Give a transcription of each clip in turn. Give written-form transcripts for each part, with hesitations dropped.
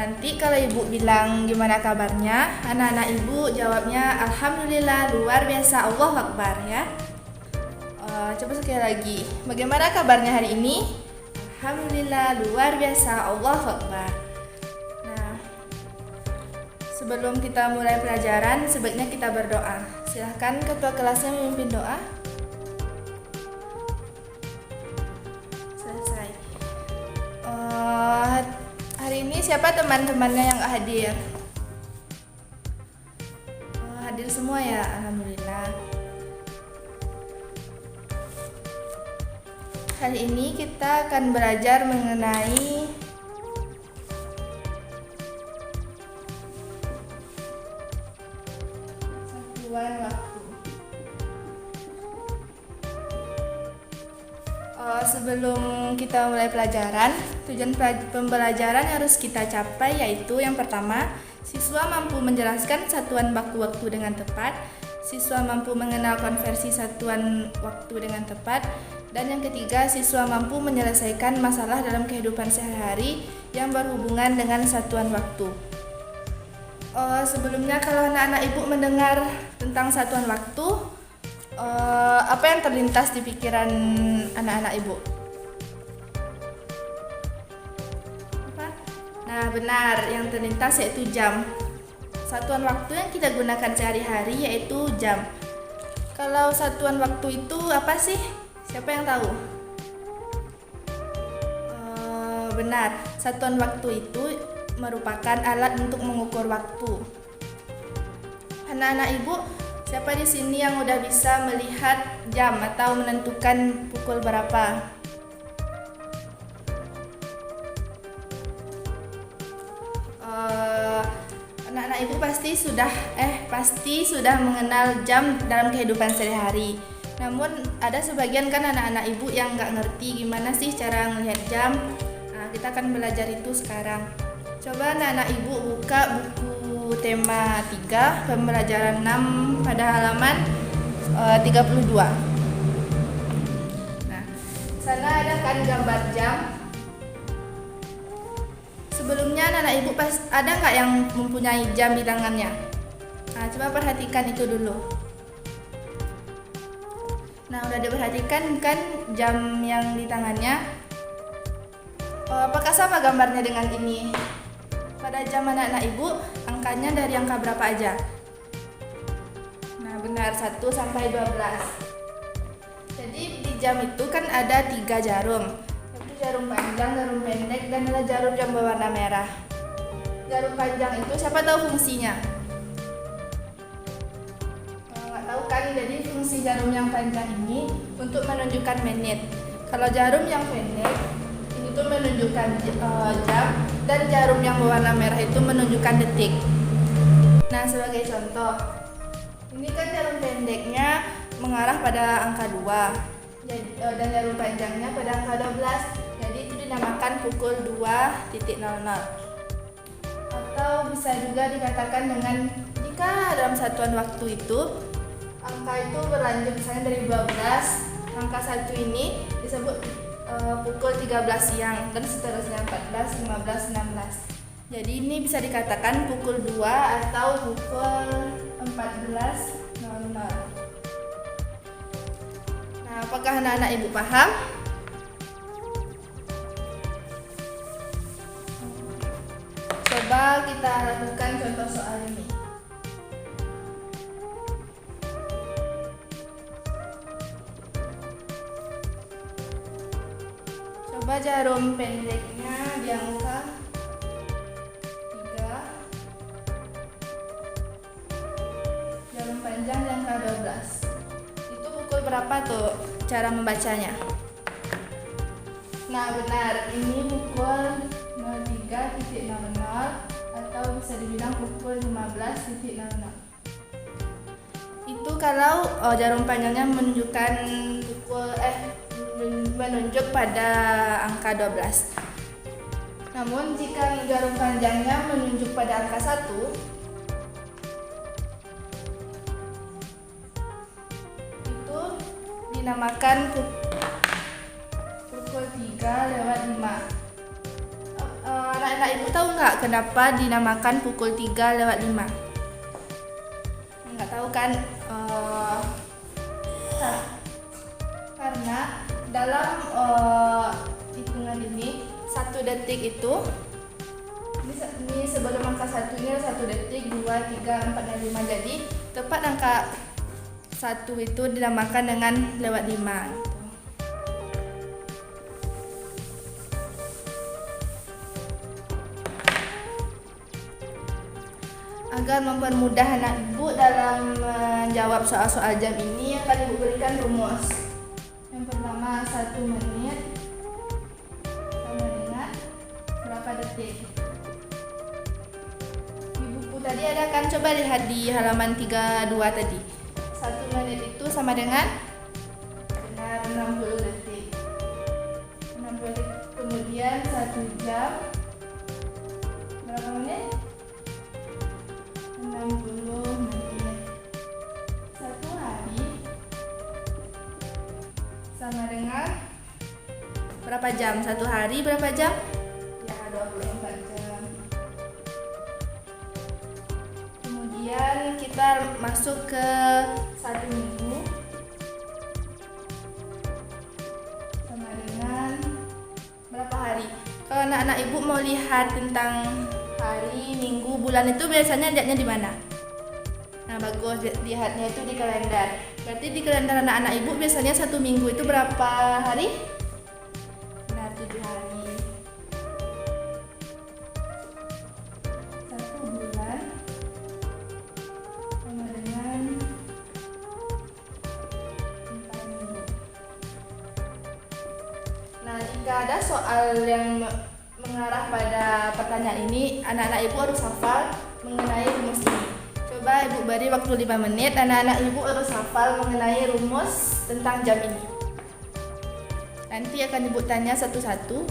Nanti kalau ibu bilang gimana kabarnya, anak-anak ibu jawabnya alhamdulillah luar biasa, Allahu Akbar ya. Coba sekali lagi, bagaimana kabarnya hari ini? Alhamdulillah luar biasa, Allahu Akbar. Nah, sebelum kita mulai pelajaran, sebaiknya kita berdoa. Silahkan ketua kelasnya memimpin doa. Selesai. Hari ini siapa teman-temannya yang hadir? Hadir semua ya, alhamdulillah. Kali ini kita akan belajar mengenai satuan waktu. Sebelum kita mulai pelajaran, tujuan pembelajaran yang harus kita capai yaitu yang pertama, siswa mampu menjelaskan satuan baku waktu dengan tepat, siswa mampu mengenal konversi satuan waktu dengan tepat, dan yang ketiga, siswa mampu menyelesaikan masalah dalam kehidupan sehari-hari yang berhubungan dengan satuan waktu. Sebelumnya kalau anak-anak ibu mendengar tentang satuan waktu, apa yang terlintas di pikiran anak-anak ibu? Apa? Nah benar, yang terlintas yaitu jam. Satuan waktu yang kita gunakan sehari-hari yaitu jam. Kalau satuan waktu itu apa sih? Siapa yang tahu? Benar, satuan waktu itu merupakan alat untuk mengukur waktu. Anak-anak ibu, siapa di sini yang udah bisa melihat jam atau menentukan pukul berapa? Anak-anak ibu pasti sudah mengenal jam dalam kehidupan sehari-hari. Namun ada sebagian kan anak-anak ibu yang nggak ngerti gimana sih cara melihat jam. Nah, kita akan belajar itu sekarang. Coba anak-anak ibu buka buku tema 3 pembelajaran 6 pada halaman 32. Nah, sana ada kan gambar jam. Sebelumnya anak-anak ibu ada nggak yang mempunyai jam di tangannya? Nah, coba perhatikan itu dulu. Nah, udah diperhatikan kan jam yang di tangannya? Apakah sama gambarnya dengan ini? Pada jam anak-anak ibu, angkanya dari angka berapa aja? Nah, benar, 1 sampai 12. Jadi di jam itu kan ada 3 jarum. Yaitu jarum panjang, jarum pendek, dan ada jarum yang berwarna merah. Jarum panjang itu siapa tahu fungsinya? Tahu kan, jadi fungsi jarum yang panjang ini untuk menunjukkan menit. Kalau jarum yang pendek itu menunjukkan jam, dan jarum yang berwarna merah itu menunjukkan detik. Nah, sebagai contoh, ini kan jarum pendeknya mengarah pada angka 2 dan jarum panjangnya pada angka 12. Jadi itu dinamakan pukul 2.00. Atau bisa juga dikatakan dengan jika dalam satuan waktu itu angka itu berlanjut misalnya dari 12, angka 1 ini disebut pukul 13 siang dan seterusnya 14, 15, 16. Jadi ini bisa dikatakan pukul 2 atau pukul 14.00. Nah, apakah anak-anak ibu paham? Coba kita lakukan contoh soal ini. Coba jarum pendeknya di angka 3, jarum panjang di angka 12. Itu pukul berapa tuh cara membacanya? Nah benar, ini pukul 03.00 atau bisa dibilang pukul 15.00. Itu kalau jarum panjangnya menunjuk pada angka 12. Namun jika jarum panjangnya menunjuk pada angka 1, itu dinamakan pukul 3:05. Anak-anak Anak-anak ibu tahu nggak kenapa dinamakan pukul 3:05? Nggak tahu kan? Karena dalam hitungan ini 1 detik itu ini sebelum angka satunya 1 detik, 2, 3, 4, dan 5. Jadi tepat angka 1 itu dinamakan dengan lewat 5. Agar mempermudah anak ibu dalam menjawab soal-soal jam ini, akan ibu berikan rumus. Yang pertama, 1 menit sama dengan berapa detik? Di buku tadi ada kan, coba lihat di halaman 32 tadi. 1 menit itu sama dengan 60 detik. 60 detik. Kemudian 1 jam berapa menit? 60 menit. 1 hari sama dengan berapa jam? 1 hari berapa jam? Ya, 24 jam. Kemudian kita masuk ke 1 minggu sama dengan berapa hari? Kalau anak-anak ibu mau lihat tentang hari, minggu, bulan itu biasanya lihatnya di mana? Nah, bagus, lihatnya itu di kalender. Berarti di kalender anak-anak ibu biasanya 1 minggu itu berapa hari? Nah, 7 hari. 1 bulan sama dengan 4 minggu. Nah, jika ada soal yang mengarah pada pertanyaan ini, anak-anak ibu harus hafal mengenai rumus ini. Coba ibu beri waktu 5 menit, anak-anak ibu harus hafal mengenai rumus tentang jam ini. Nanti akan ibu tanya satu-satu,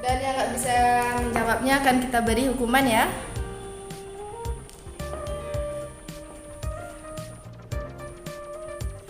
dan yang nggak bisa menjawabnya akan kita beri hukuman ya.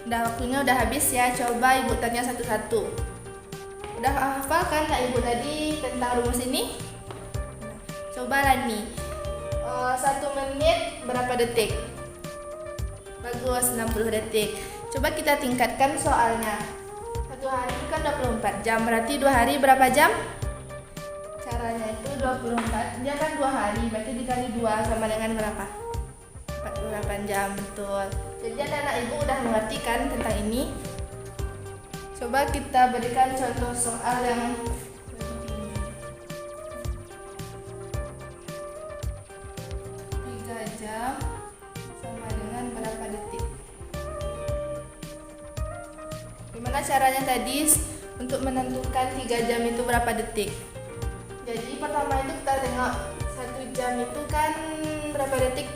Waktunya udah habis ya, coba ibu tanya satu-satu. Udah hafal kan Kak Ibu tadi tentang rumus ini? Coba lah nih, 1 menit berapa detik? Bagus, 60 detik. Coba kita tingkatkan soalnya. 1 hari kan 24 jam, berarti 2 hari berapa jam? Caranya itu 24, dia kan 2 hari, berarti dikali 2 sama dengan berapa? 48 jam, betul. Jadi anak-anak ibu udah mengerti kan tentang ini? Coba kita berikan contoh soal yang lebih tinggi. 3 jam sama dengan berapa detik? Gimana caranya tadi untuk menentukan 3 jam itu berapa detik? Jadi pertama itu kita tengok 1 jam itu kan berapa detik?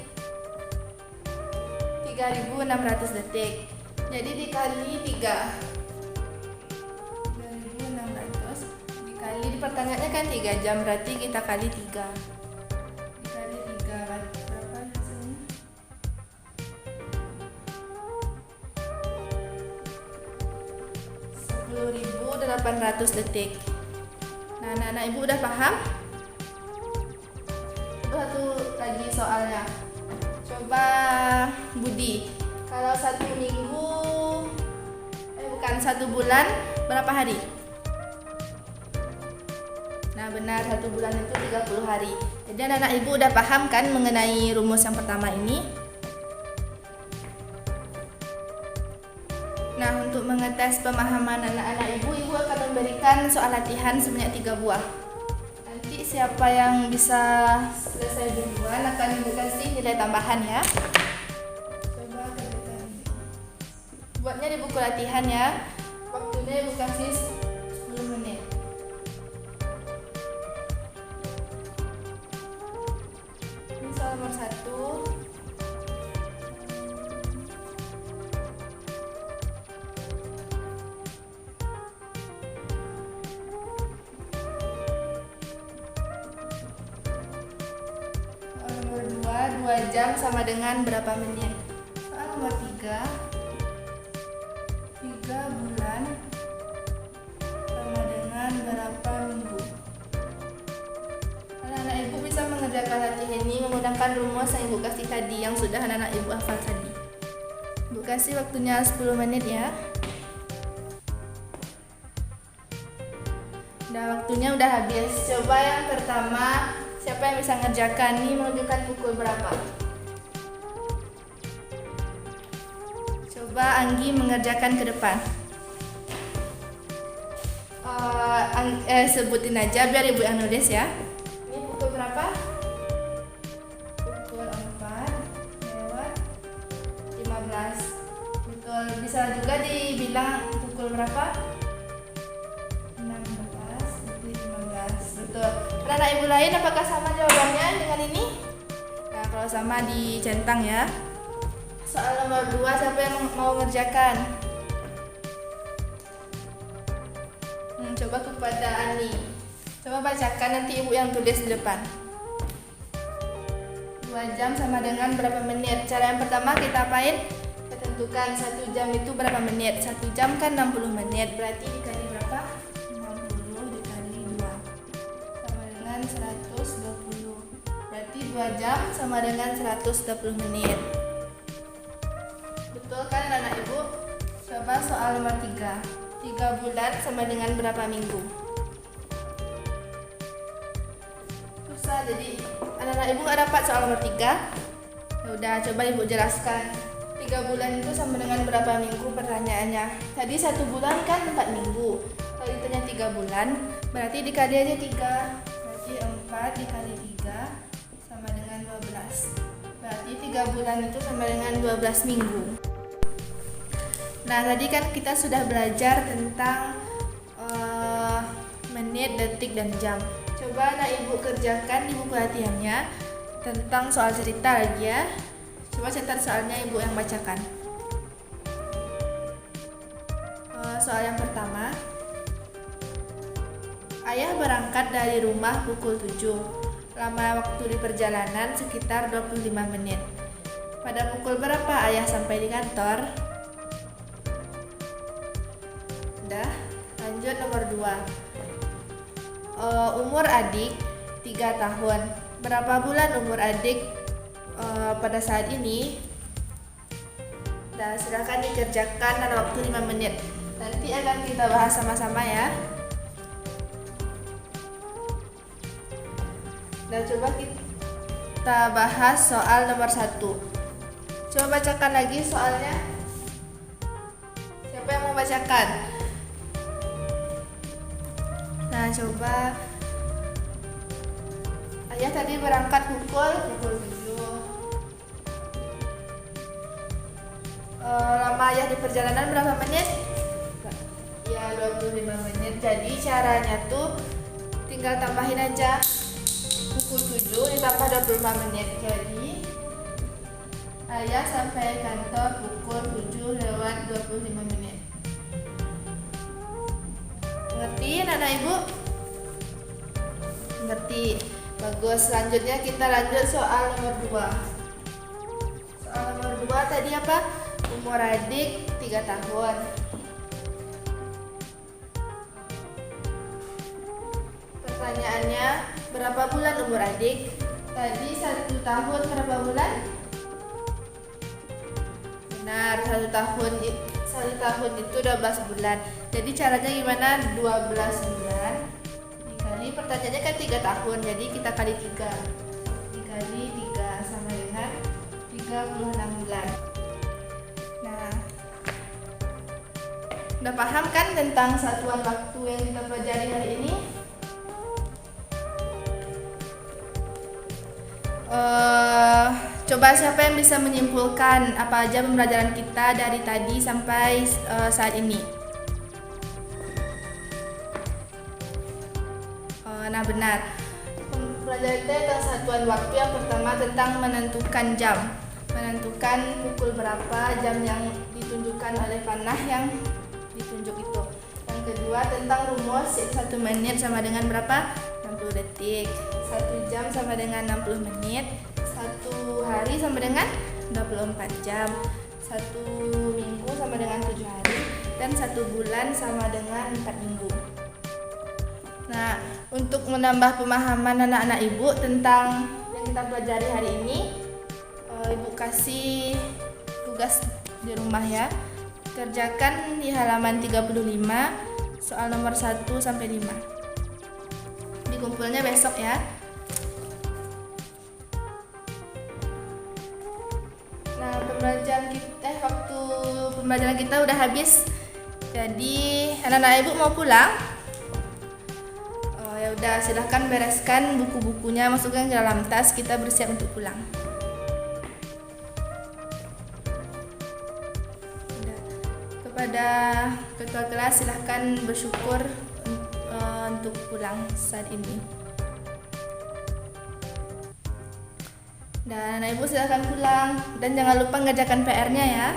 3.600 detik. Jadi dikali 3. Di pertanyaannya kan 3 jam, berarti kita kali 3. Dikali 3 berapa hasilnya? 10.800 detik. Nah, anak-anak ibu udah paham? Coba satu lagi soalnya. Coba Budi, kalau 1 minggu bukan 1 bulan berapa hari? Nah, benar, 1 bulan itu 30 hari. Jadi anak-anak ibu udah paham kan mengenai rumus yang pertama ini? Nah, untuk mengetes pemahaman anak-anak ibu akan memberikan soal latihan sebanyak 3 buah. Nanti siapa yang bisa selesai duluan akan ibu kasih nilai tambahan ya. Coba kerjakan. Buatnya di buku latihan ya. Waktunya ibu kasih 10 menit. Nomor 1, nomor 2 jam sama dengan berapa menit? Soal nomor 3 bulan sama dengan berapa minggu? mengerjakan latihan ini menggunakan rumus yang Ibu kasih tadi, yang sudah anak-anak Ibu hafal tadi. Ibu kasih waktunya 10 menit ya. Waktunya udah habis. Coba yang pertama, siapa yang bisa ngerjakan? Ini menunjukkan pukul berapa? Coba Anggi mengerjakan ke depan. Sebutin aja biar Ibu yang nulis ya. Ini pukul berapa? Pukul 4:15. Betul. Bisa juga dibilang pukul berapa? 16:15. Betul. Anak Ibu lain apakah sama jawabannya dengan ini? Nah, kalau sama dicentang ya. Soal nomor 2, siapa yang mau mengerjakan? Coba kepada Ani. Coba bacakan, nanti Ibu yang tulis di depan. 2 jam sama dengan berapa menit? Cara yang pertama kita apain? Kita tentukan 1 jam itu berapa menit. 1 jam kan 60 menit. Berarti dikali berapa? 60 dikali 2 sama dengan 120. Berarti 2 jam sama dengan 120 menit. Betul kan anak Ibu? Coba soal nomor 3. 3 bulan sama dengan berapa minggu? Susah, jadi anak-anak Ibu nggak dapat soal nomor 3. Ya udah, coba Ibu jelaskan. 3 bulan itu sama dengan berapa minggu pertanyaannya? Tadi 1 bulan kan 4 minggu. Kalau ditanya 3 bulan, berarti dikali aja 3. Berarti 4 dikali 3 sama dengan 12. Berarti 3 bulan itu sama dengan 12 minggu. Nah, tadi kan kita sudah belajar tentang menit, detik, dan jam. Coba anak Ibu kerjakan di buku latihannya tentang soal cerita lagi ya. Coba catat soalnya, Ibu yang bacakan. Soal yang pertama. Ayah berangkat dari rumah pukul 7. Lama waktu di perjalanan sekitar 25 menit. Pada pukul berapa ayah sampai di kantor? Lanjut nomor 2. Umur adik 3 tahun. Berapa bulan umur adik pada saat ini? Silakan dikerjakan dalam waktu 5 menit. Nanti akan kita bahas sama-sama ya. Coba kita bahas soal nomor 1. Coba bacakan lagi soalnya. Siapa yang mau bacakan? Nah, coba. Ayah tadi berangkat pukul 7. Lama ayah di perjalanan berapa menit? Ya, 25 menit. Jadi caranya tuh tinggal tambahin aja pukul 7 ditambah 25 menit. Jadi ayah sampai kantor pukul 7:25 menit. Ngerti anak Ibu? Ngerti. Bagus. Selanjutnya kita lanjut soal nomor 2. Soal nomor 2 tadi apa? Umur adik 3 tahun. Pertanyaannya, berapa bulan umur adik? Tadi 1 tahun berapa bulan? Benar, 1 tahun itu 12 bulan. Jadi caranya gimana? 12 bulan dikali, pertanyaannya kan 3 tahun, jadi kita kali 3. Dikali 3 sama dengan 36 bulan. Nah, udah paham kan tentang satuan waktu yang kita pelajari hari ini? Coba siapa yang bisa menyimpulkan apa aja pembelajaran kita dari tadi sampai saat ini? Nah, benar. Pembelajaran kita tentang satuan waktu. Yang pertama tentang menentukan jam. Menentukan pukul berapa jam yang ditunjukkan oleh panah yang ditunjuk itu. Yang kedua tentang rumus 1 menit sama dengan berapa? 60 detik. 1 jam sama dengan 60 menit. 1 hari sama dengan 24 jam. 1 minggu sama dengan 7 hari. Dan 1 bulan sama dengan 4 minggu. Nah, untuk menambah pemahaman anak-anak Ibu tentang kita pelajari hari ini. Ibu kasih tugas di rumah ya. Kerjakan di halaman 35 soal nomor 1 sampai 5. Dikumpulnya besok ya. Nah, waktu pembelajaran kita udah habis. Jadi anak-anak ibu mau pulang. Ya udah, silahkan bereskan buku-bukunya, masukkan ke dalam tas, kita bersiap untuk pulang. Kepada ketua kelas silahkan bersyukur untuk pulang saat ini. Dan anak ibu silahkan pulang dan jangan lupa ngerjakan PR-nya ya.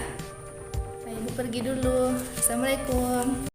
Nah, ibu pergi dulu. Assalamualaikum.